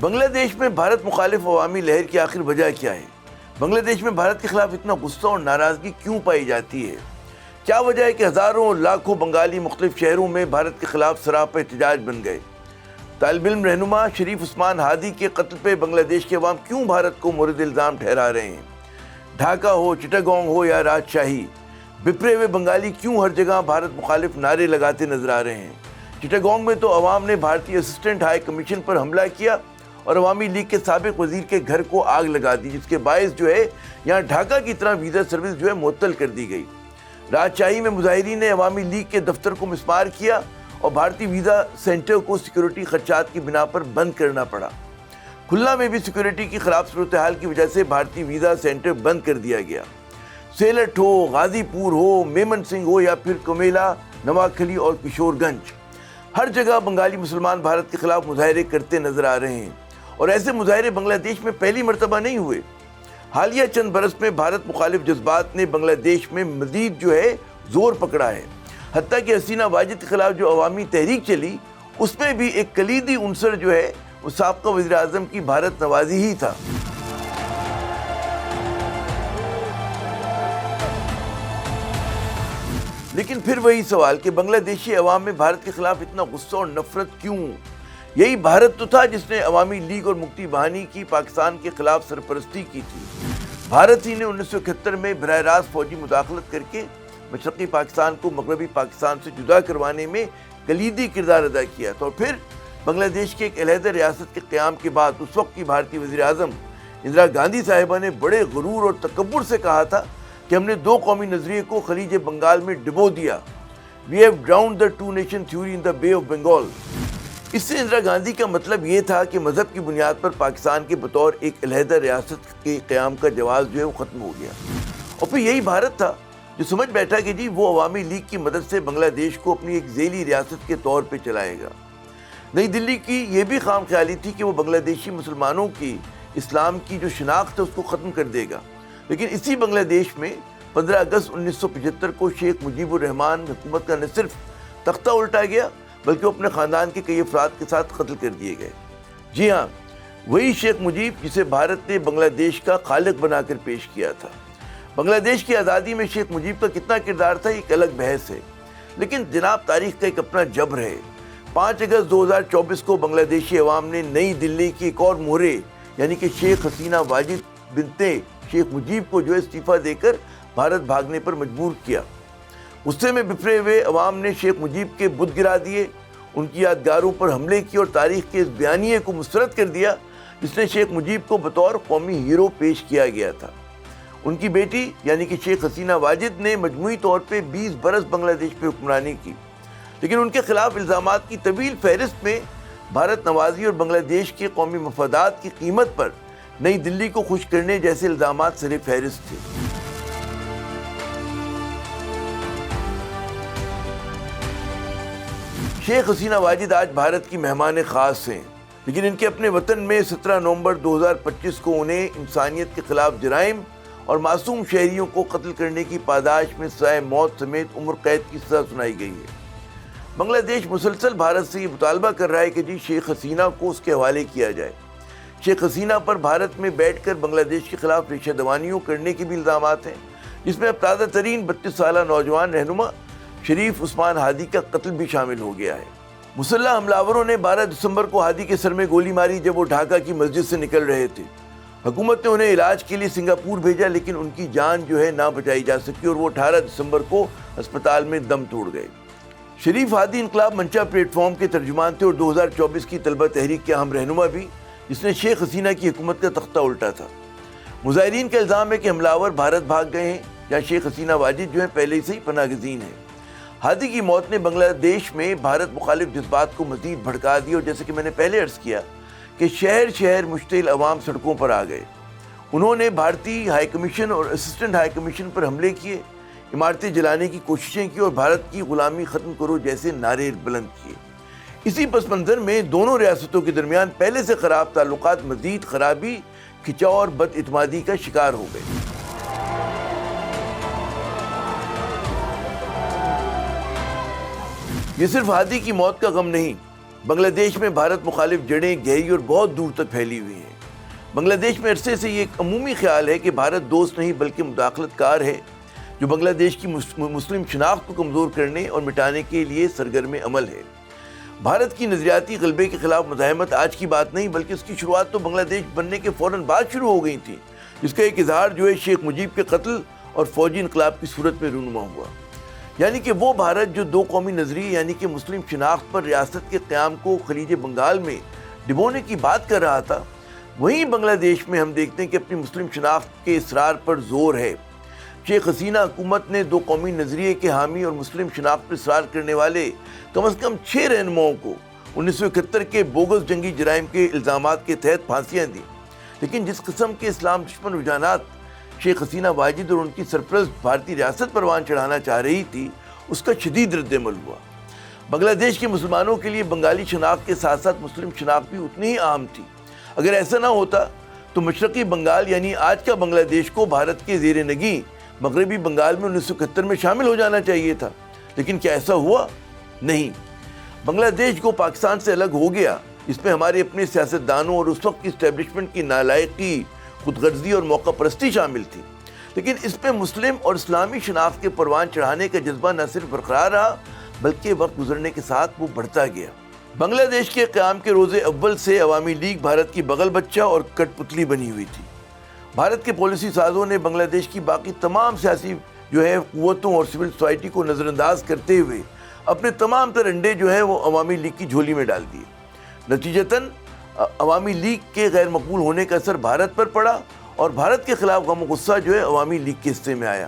بنگلہ دیش میں بھارت مخالف عوامی لہر کی آخر وجہ کیا ہے؟ بنگلہ دیش میں بھارت کے خلاف اتنا غصہ اور ناراضگی کیوں پائی جاتی ہے؟ کیا وجہ ہے کہ ہزاروں اور لاکھوں بنگالی مختلف شہروں میں بھارت کے خلاف سراپا احتجاج بن گئے؟ طالب علم رہنما شریف عثمان ہادی کے قتل پہ بنگلہ دیش کے عوام کیوں بھارت کو مورد الزام ٹھہرا رہے ہیں؟ ڈھاکہ ہو، چٹاگانگ ہو یا راجشاہی، بپرے ہوئے بنگالی کیوں ہر جگہ بھارت مخالف نعرے لگاتے نظر آ رہے ہیں؟ چٹاگانگ میں تو عوام نے بھارتی اسسٹنٹ ہائی کمیشن پر حملہ کیا اور عوامی لیگ کے سابق وزیر کے گھر کو آگ لگا دی، جس کے باعث یہاں ڈھاکہ کی طرح ویزا سروس معطل کر دی گئی۔ راجشاہی میں مظاہرین نے عوامی لیگ کے دفتر کو مسمار کیا اور بھارتی ویزا سینٹر کو سیکیورٹی خدشات کی بنا پر بند کرنا پڑا۔ کھلنا میں بھی سیکیورٹی کی خراب صورتحال کی وجہ سے بھارتی ویزا سینٹر بند کر دیا گیا۔ سیلٹ ہو، غازی پور ہو، میمن سنگھ ہو یا پھر کمیلا، نواکھلی اور کشور گنج، ہر جگہ بنگالی مسلمان بھارت کے خلاف مظاہرے کرتے نظر آ رہے ہیں، اور ایسے مظاہرے بنگلہ دیش میں پہلی مرتبہ نہیں ہوئے۔ حالیہ چند برس میں بھارت مخالف جذبات نے بنگلہ دیش میں مزید زور پکڑا ہے۔ حتیٰ کہ حسینہ واجد کے خلاف جو عوامی تحریک چلی، اس میں بھی ایک کلیدی عنصر وہ سابقہ وزیر اعظم کی بھارت نوازی ہی تھا۔ لیکن پھر وہی سوال کہ بنگلہ دیشی عوام میں بھارت کے خلاف اتنا غصہ اور نفرت کیوں؟ یہی بھارت تو تھا جس نے عوامی لیگ اور مکتی بہانی کی پاکستان کے خلاف سرپرستی کی تھی۔ بھارت ہی نے 1971 میں براہ راست فوجی مداخلت کر کے مشرقی پاکستان کو مغربی پاکستان سے جدا کروانے میں کلیدی کردار ادا کیا تھا، اور پھر بنگلہ دیش کے ایک علیحدہ ریاست کے قیام کے بعد اس وقت کی بھارتی وزیر اعظم اندرا گاندھی صاحبہ نے بڑے غرور اور تکبر سے کہا تھا کہ ہم نے دو قومی نظریے کو خلیج بنگال میں ڈبو دیا۔ We have drowned the two nation theory in the Bay of Bengal۔ اس سے اندرا گاندھی کا مطلب یہ تھا کہ مذہب کی بنیاد پر پاکستان کے بطور ایک علیحدہ ریاست کے قیام کا جواز وہ ختم ہو گیا، اور پھر یہی بھارت تھا جو سمجھ بیٹھا کہ وہ عوامی لیگ کی مدد سے بنگلہ دیش کو اپنی ایک ذیلی ریاست کے طور پہ چلائے گا۔ نئی دلی کی یہ بھی خام خیالی تھی کہ وہ بنگلہ دیشی مسلمانوں کی اسلام کی جو شناخت ہے اس کو ختم کر دے گا، لیکن اسی بنگلہ دیش میں 15 اگست 1975 کو شیخ مجیب الرحمان حکومت کا نہ صرف تختہ الٹا گیا بلکہ وہ اپنے خاندان کے کئی افراد کے ساتھ قتل کر دیے گئے۔ جی ہاں، وہی شیخ مجیب جسے بھارت نے بنگلہ دیش کا خالق بنا کر پیش کیا تھا۔ بنگلہ دیش کی آزادی میں شیخ مجیب کا کتنا کردار تھا ایک الگ بحث ہے، لیکن جناب تاریخ کا ایک اپنا جبر ہے۔ 5 اگست 2024 کو بنگلہ دیشی عوام نے نئی دلی کی ایک اور مہرے یعنی کہ شیخ حسینہ واجد بنتے شیخ مجیب کو استعفیٰ دے کر بھارت بھاگنے پر مجبور کیا۔ غصے میں بفرے ہوئے عوام نے شیخ مجیب کے بت گرا دیے، ان کی یادگاروں پر حملے کیے اور تاریخ کے اس بیانیے کو مسترد کر دیا جس نے شیخ مجیب کو بطور قومی ہیرو پیش کیا گیا تھا۔ ان کی بیٹی یعنی کہ شیخ حسینہ واجد نے مجموعی طور پہ 20 برس بنگلہ دیش پہ حکمرانی کی، لیکن ان کے خلاف الزامات کی طویل فہرست میں بھارت نوازی اور بنگلہ دیش کے قومی مفادات کی قیمت پر نئی دلی کو خوش کرنے جیسے الزامات سر فہرست تھے۔ شیخ حسینہ واجد آج بھارت کی مہمان خاص ہیں، لیکن ان کے اپنے وطن میں 17 نومبر 2025 کو انہیں انسانیت کے خلاف جرائم اور معصوم شہریوں کو قتل کرنے کی پاداش میں سزائے موت سمیت عمر قید کی سزا سنائی گئی ہے۔ بنگلہ دیش مسلسل بھارت سے یہ مطالبہ کر رہا ہے کہ شیخ حسینہ کو اس کے حوالے کیا جائے۔ شیخ حسینہ پر بھارت میں بیٹھ کر بنگلہ دیش کے خلاف ریشہ دوانیوں کرنے کے بھی الزامات ہیں، جس میں اب تازہ ترین 32 سالہ نوجوان رہنما شریف عثمان ہادی کا قتل بھی شامل ہو گیا ہے۔ مسلح حملاوروں نے 12 دسمبر کو ہادی کے سر میں گولی ماری جب وہ ڈھاکہ کی مسجد سے نکل رہے تھے۔ حکومت نے انہیں علاج کے لیے سنگاپور بھیجا، لیکن ان کی جان نہ بچائی جا سکی اور وہ 18 دسمبر کو ہسپتال میں دم توڑ گئے۔ شریف ہادی انقلاب منچا پلیٹ فارم کے ترجمان تھے اور 2024 کی طلبہ تحریک کے اہم رہنما بھی، جس نے شیخ حسینہ کی حکومت کا تختہ الٹا تھا۔ مظاہرین کا الزام ہے کہ حملاور بھارت بھاگ گئے ہیں، جہاں شیخ حسینہ واجد پہلے سے ہی پناہ گزین ہیں۔ ہادی کی موت نے بنگلہ دیش میں بھارت مخالف جذبات کو مزید بھڑکا دیا، اور جیسے کہ میں نے پہلے عرض کیا کہ شہر شہر مشتعل عوام سڑکوں پر آ گئے۔ انہوں نے بھارتی ہائی کمیشن اور اسسٹنٹ ہائی کمیشن پر حملے کیے، عمارتیں جلانے کی کوششیں کی اور بھارت کی غلامی ختم کرو جیسے نعرے بلند کیے۔ اسی پس منظر میں دونوں ریاستوں کے درمیان پہلے سے خراب تعلقات مزید خرابی، کھچاؤ اور بد اعتمادی کا شکار ہو گئے۔ یہ صرف ہادی کی موت کا غم نہیں، بنگلہ دیش میں بھارت مخالف جڑیں گہری اور بہت دور تک پھیلی ہوئی ہیں۔ بنگلہ دیش میں عرصے سے یہ ایک عمومی خیال ہے کہ بھارت دوست نہیں بلکہ مداخلت کار ہے، جو بنگلہ دیش کی مسلم شناخت کو کمزور کرنے اور مٹانے کے لیے سرگرم عمل ہے۔ بھارت کی نظریاتی غلبے کے خلاف مزاحمت آج کی بات نہیں، بلکہ اس کی شروعات تو بنگلہ دیش بننے کے فوراً بعد شروع ہو گئی تھی، جس کا ایک اظہار جو ہے شیخ مجیب کے قتل اور فوجی انقلاب کی صورت میں رونما ہوا۔ یعنی کہ وہ بھارت جو دو قومی نظریے یعنی کہ مسلم شناخت پر ریاست کے قیام کو خلیج بنگال میں ڈبونے کی بات کر رہا تھا، وہیں بنگلہ دیش میں ہم دیکھتے ہیں کہ اپنی مسلم شناخت کے اصرار پر زور ہے۔ شیخ حسینہ حکومت نے دو قومی نظریے کے حامی اور مسلم شناخت پر اصرار کرنے والے کم از کم 6 رہنماؤں کو 1971 کے بوگس جنگی جرائم کے الزامات کے تحت پھانسیاں دیں، لیکن جس قسم کے اسلام دشمن رجحانات شیخ حسینہ واجد اور ان کی سرپرست بھارتی ریاست پروان چڑھانا چاہ رہی تھی، اس کا شدید رد عمل ہوا۔ بنگلہ دیش کے مسلمانوں کے لیے بنگالی شناخت کے ساتھ ساتھ مسلم شناخت بھی اتنی ہی اہم تھی۔ اگر ایسا نہ ہوتا تو مشرقی بنگال یعنی آج کا بنگلہ دیش کو بھارت کے زیر نگیں مغربی بنگال میں 1971 میں شامل ہو جانا چاہیے تھا، لیکن کیا ایسا ہوا؟ نہیں۔ بنگلہ دیش کو پاکستان سے الگ ہو گیا، اس میں ہمارے اپنے سیاستدانوں اور اس وقت کی اسٹیبلشمنٹ کی نالائقی، خود غرضی اور موقع پرستی شامل تھی، لیکن اس میں مسلم اور اسلامی شناخت کے پروان چڑھانے کا جذبہ نہ صرف برقرار رہا بلکہ وقت گزرنے کے ساتھ وہ بڑھتا گیا۔ بنگلہ دیش کے قیام کے روز اول سے عوامی لیگ بھارت کی بغل بچہ اور کٹ پتلی بنی ہوئی تھی۔ بھارت کے پالیسی سازوں نے بنگلہ دیش کی باقی تمام سیاسی قوتوں اور سول سوسائٹی کو نظر انداز کرتے ہوئے اپنے تمام تر انڈے وہ عوامی لیگ کی جھولی میں ڈال دیے۔ نتیجتاً عوامی لیگ کے غیر مقبول ہونے کا اثر بھارت پر پڑا اور بھارت کے خلاف غم و غصہ عوامی لیگ کے حصے میں آیا۔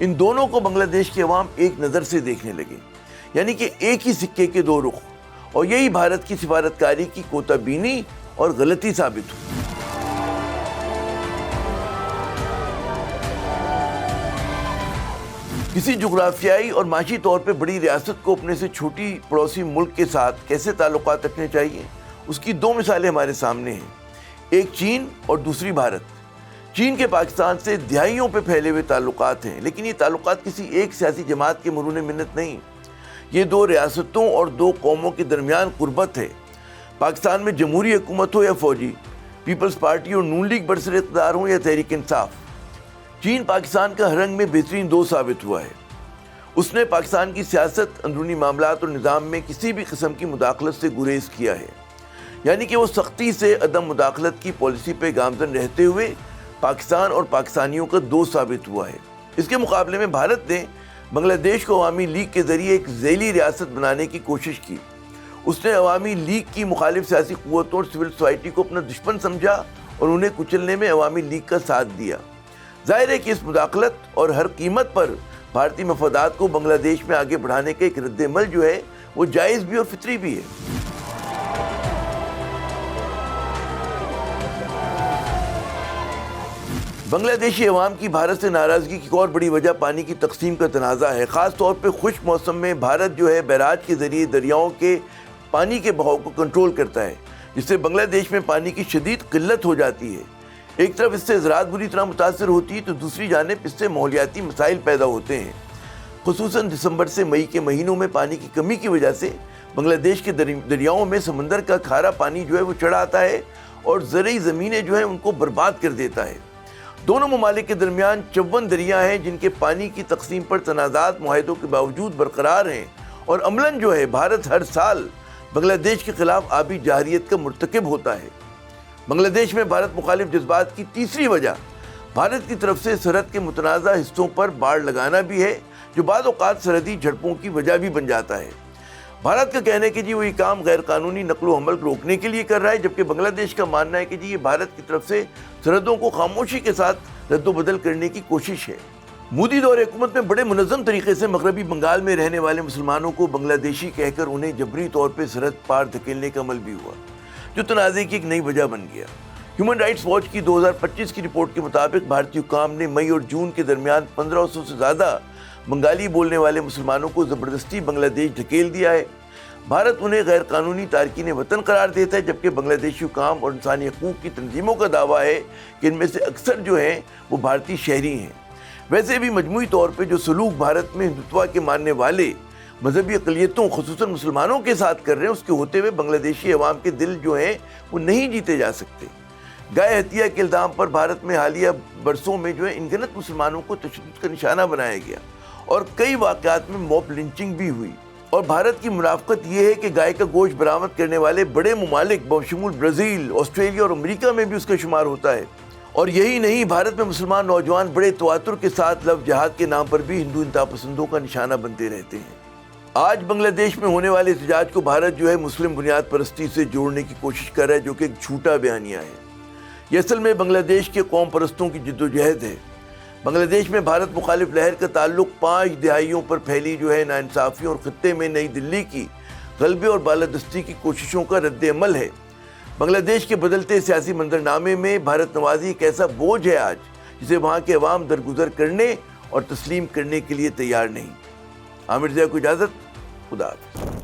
ان دونوں کو بنگلہ دیش کے عوام ایک نظر سے دیکھنے لگے، یعنی کہ ایک ہی سکے کے دو رخ، اور یہی بھارت کی سفارتکاری کی کوتا بینی اور غلطی ثابت ہوئی۔ کسی جغرافیائی اور معاشی طور پہ بڑی ریاست کو اپنے سے چھوٹی پڑوسی ملک کے ساتھ کیسے تعلقات رکھنے چاہیے، اس کی 2 مثالیں ہمارے سامنے ہیں، ایک چین اور دوسری بھارت۔ چین کے پاکستان سے دہائیوں پہ پھیلے ہوئے تعلقات ہیں، لیکن یہ تعلقات کسی ایک سیاسی جماعت کے مرہون منت نہیں، یہ 2 ریاستوں اور 2 قوموں کے درمیان قربت ہے۔ پاکستان میں جمہوری حکومت ہو یا فوجی، پیپلز پارٹی اور نون لیگ برسر اقتدار ہو یا تحریک انصاف، چین پاکستان کا ہر رنگ میں بہترین دوست ثابت ہوا ہے۔ اس نے پاکستان کی سیاست، اندرونی معاملات اور نظام میں کسی بھی قسم کی مداخلت سے گریز کیا ہے، یعنی کہ وہ سختی سے عدم مداخلت کی پالیسی پہ گامزن رہتے ہوئے پاکستان اور پاکستانیوں کا دوست ثابت ہوا ہے۔ اس کے مقابلے میں بھارت نے بنگلہ دیش کو عوامی لیگ کے ذریعے ایک ذیلی ریاست بنانے کی کوشش کی۔ اس نے عوامی لیگ کی مخالف سیاسی قوتوں اور سول سوسائٹی کو اپنا دشمن سمجھا اور انہیں کچلنے میں عوامی لیگ کا ساتھ دیا۔ ظاہر ہے کہ اس مداخلت اور ہر قیمت پر بھارتی مفادات کو بنگلہ دیش میں آگے بڑھانے کا ایک رد عمل وہ جائز بھی اور فطری بھی ہے۔ بنگلہ دیشی عوام کی بھارت سے ناراضگی کی ایک اور بڑی وجہ پانی کی تقسیم کا تنازع ہے۔ خاص طور پہ خشک موسم میں بھارت بیراج کے ذریعے دریاؤں کے پانی کے بہاؤ کو کنٹرول کرتا ہے، جس سے بنگلہ دیش میں پانی کی شدید قلت ہو جاتی ہے۔ ایک طرف اس سے زراعت بری طرح متاثر ہوتی ہے تو دوسری جانب اس سے ماحولیاتی مسائل پیدا ہوتے ہیں۔ خصوصاً دسمبر سے مئی کے مہینوں میں پانی کی کمی کی وجہ سے بنگلہ دیش کے دریاؤں میں سمندر کا کھارا پانی وہ چڑھ آتا ہے اور زرعی زمینیں ان کو برباد کر دیتا ہے۔ دونوں ممالک کے درمیان 54 دریا ہیں جن کے پانی کی تقسیم پر تنازعات معاہدوں کے باوجود برقرار ہیں، اور عملاً بھارت ہر سال بنگلہ دیش کے خلاف آبی جارحیت کا مرتکب ہوتا ہے۔ بنگلہ دیش میں بھارت مخالف جذبات کی تیسری وجہ بھارت کی طرف سے سرحد کے متنازع حصوں پر باڑ لگانا بھی ہے، جو بعض اوقات سرحدی جھڑپوں کی وجہ بھی بن جاتا ہے۔ بھارت کا کہنا ہے کہ وہ یہ کام غیر قانونی نقل و حمل روکنے کے لیے کر رہا ہے، جبکہ بنگلہ دیش کا ماننا ہے کہ یہ بھارت کی طرف سے سرحدوں کو خاموشی کے ساتھ رد و بدل کرنے کی کوشش ہے۔ مودی دور حکومت میں بڑے منظم طریقے سے مغربی بنگال میں رہنے والے مسلمانوں کو بنگلہ دیشی کہہ کر انہیں جبری طور پہ سرحد پار دھکیلنے کا عمل بھی ہوا، جو تنازع کی ایک نئی وجہ بن گیا۔ ہیومن رائٹس واچ کی 2025 کی رپورٹ کے مطابق بھارتی حکام نے مئی اور جون کے درمیان 1500 سے زیادہ بنگالی بولنے والے مسلمانوں کو زبردستی بنگلہ دیش دھکیل دیا ہے۔ بھارت انہیں غیر قانونی تارکین وطن قرار دیتا ہے، جبکہ بنگلہ دیشی حکام اور انسانی حقوق کی تنظیموں کا دعویٰ ہے کہ ان میں سے اکثر وہ بھارتی شہری ہیں۔ ویسے بھی مجموعی طور پہ جو سلوک بھارت میں ہندوتوا کے ماننے والے مذہبی اقلیتوں خصوصاً مسلمانوں کے ساتھ کر رہے ہیں، اس کے ہوتے ہوئے بنگلہ دیشی عوام کے دل جو ہیں وہ نہیں جیتے جا سکتے۔ گائے ہتیا کے الزام پر بھارت میں حالیہ برسوں میں جو ہے ان گنت مسلمانوں کو تشدد کا نشانہ بنایا گیا اور کئی واقعات میں موب لنچنگ بھی ہوئی، اور بھارت کی منافقت یہ ہے کہ گائے کا گوشت برآمد کرنے والے بڑے ممالک بشمول برازیل، آسٹریلیا اور امریکہ میں بھی اس کا شمار ہوتا ہے۔ اور یہی نہیں، بھارت میں مسلمان نوجوان بڑے تواتر کے ساتھ لفظ جہاد کے نام پر بھی ہندو انتہا پسندوں کا نشانہ بنتے رہتے ہیں۔ آج بنگلہ دیش میں ہونے والے احتجاج کو بھارت جو ہے مسلم بنیاد پرستی سے جوڑنے کی کوشش کر رہا ہے، جو کہ ایک جھوٹا بیانیہ ہے۔ یہ اصل میں بنگلہ دیش کے قوم پرستوں کی جدوجہد ہے۔ بنگلہ دیش میں بھارت مخالف لہر کا تعلق 5 دہائیوں پر پھیلی جو ہے ناانصافیوں اور خطے میں نئی دلی کی غلبے اور بالادستی کی کوششوں کا رد عمل ہے۔ بنگلہ دیش کے بدلتے سیاسی منظرنامے میں بھارت نوازی ایک ایسا بوجھ ہے آج، جسے وہاں کے عوام درگزر کرنے اور تسلیم کرنے کے لیے تیار نہیں۔ عامر ضیاء کو اجازت، خدا حافظ۔